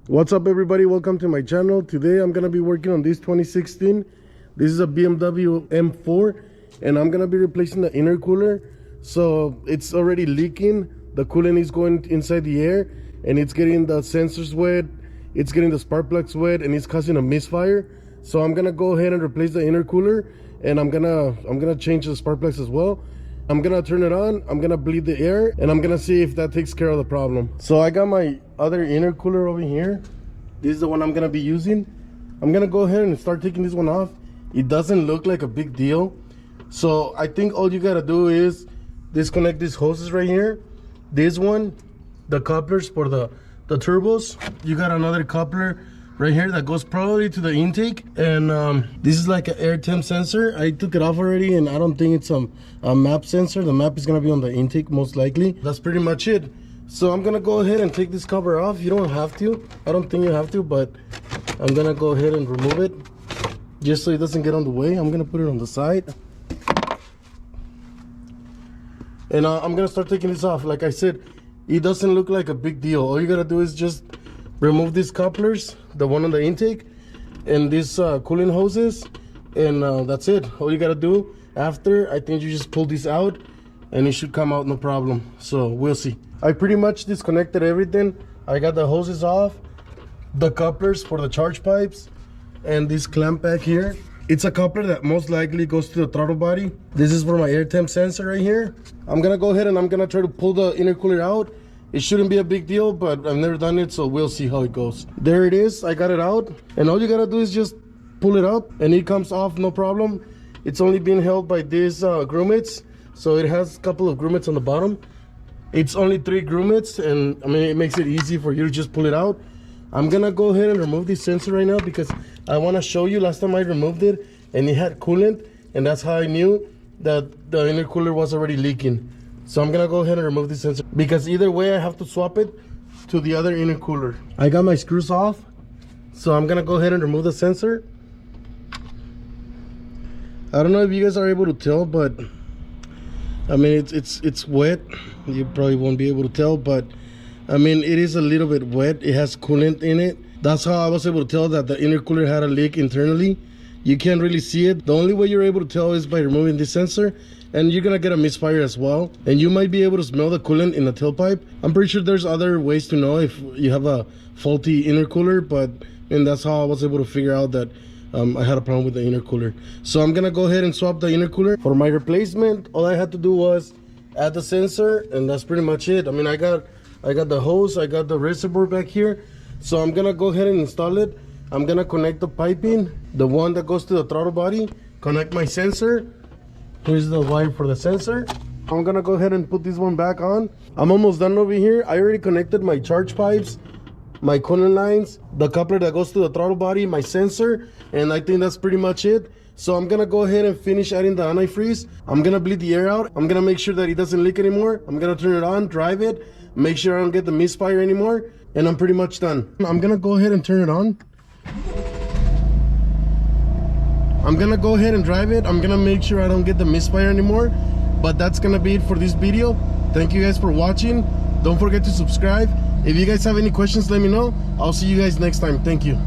What's up everybody, welcome to my channel. Today I'm gonna be working on this 2016. This is a BMW M4 and I'm gonna be replacing the intercooler. So it's already leaking, the coolant is going inside the air and it's getting the sensors wet, it's getting the spark plugs wet, and it's causing a misfire. So I'm gonna go ahead and replace the intercooler, and I'm gonna change the spark plugs as well. I'm gonna turn it on, I'm gonna bleed the air, and I'm gonna see if that takes care of the problem. So I got my other intercooler over here. This is the one I'm gonna be using. I'm gonna go ahead and start taking this one off. It doesn't look like a big deal. So I think all you gotta do is disconnect these hoses right here. This one, the couplers for the turbos. You got another coupler right here that goes probably to the intake, and this is like an air temp sensor. I took it off already, and I don't think it's a map sensor. The map is gonna be on the intake most likely. That's pretty much it. So I'm gonna go ahead and take this cover off. You don't have to, I don't think you have to, but I'm gonna go ahead and remove it just so it doesn't get on the way. I'm gonna put it on the side, and I'm gonna start taking this off. Like I said, it doesn't look like a big deal. All you gotta do is just remove these couplers, the one on the intake, and these cooling hoses, and that's it. All you gotta do after, I think you just pull this out and it should come out no problem. So we'll see. I pretty much disconnected everything. I got the hoses off, the couplers for the charge pipes, and this clamp back here. It's a coupler that most likely goes to the throttle body. This is for my air temp sensor right here. I'm gonna go ahead and I'm gonna try to pull the intercooler out. It shouldn't be a big deal, but I've never done it, so we'll see how it goes. There it is, I got it out. And all you gotta do is just pull it up and it comes off no problem. It's only being held by these grommets. So it has a couple of grommets on the bottom. It's only 3 grommets, and I mean, it makes it easy for you to just pull it out. I'm gonna go ahead and remove this sensor right now because I wanna show you. Last time I removed it and it had coolant, and that's how I knew that the intercooler was already leaking. So I'm gonna go ahead and remove this sensor because either way I have to swap it to the other intercooler. I got my screws off, so I'm gonna go ahead and remove the sensor. I don't know if you guys are able to tell, but I mean, it's wet. You probably won't be able to tell, but I mean, it is a little bit wet. It has coolant in it. That's how I was able to tell that the intercooler had a leak internally. You can't really see it. The only way you're able to tell is by removing this sensor, and you're gonna get a misfire as well. And you might be able to smell the coolant in the tailpipe. I'm pretty sure there's other ways to know if you have a faulty intercooler, but and that's how I was able to figure out that I had a problem with the intercooler. So I'm gonna go ahead and swap the intercooler. For my replacement, all I had to do was add the sensor, and that's pretty much it. I mean, I got the hose, I got the reservoir back here. So I'm gonna go ahead and install it. I'm gonna connect the piping, the one that goes to the throttle body, connect my sensor. Here's the wire for the sensor. I'm gonna go ahead and put this one back on. I'm almost done over here. I already connected my charge pipes, my coolant lines, the coupler that goes to the throttle body, my sensor, and I think that's pretty much it. So I'm gonna go ahead and finish adding the antifreeze. I'm gonna bleed the air out. I'm gonna make sure that it doesn't leak anymore. I'm gonna turn it on, drive it, make sure I don't get the misfire anymore, and I'm pretty much done. I'm gonna go ahead and turn it on. I'm gonna go ahead and drive it. I'm gonna make sure I don't get the misfire anymore. But that's gonna be it for this video. Thank you guys for watching. Don't forget to subscribe. If you guys have any questions, let me know. I'll see you guys next time. Thank you.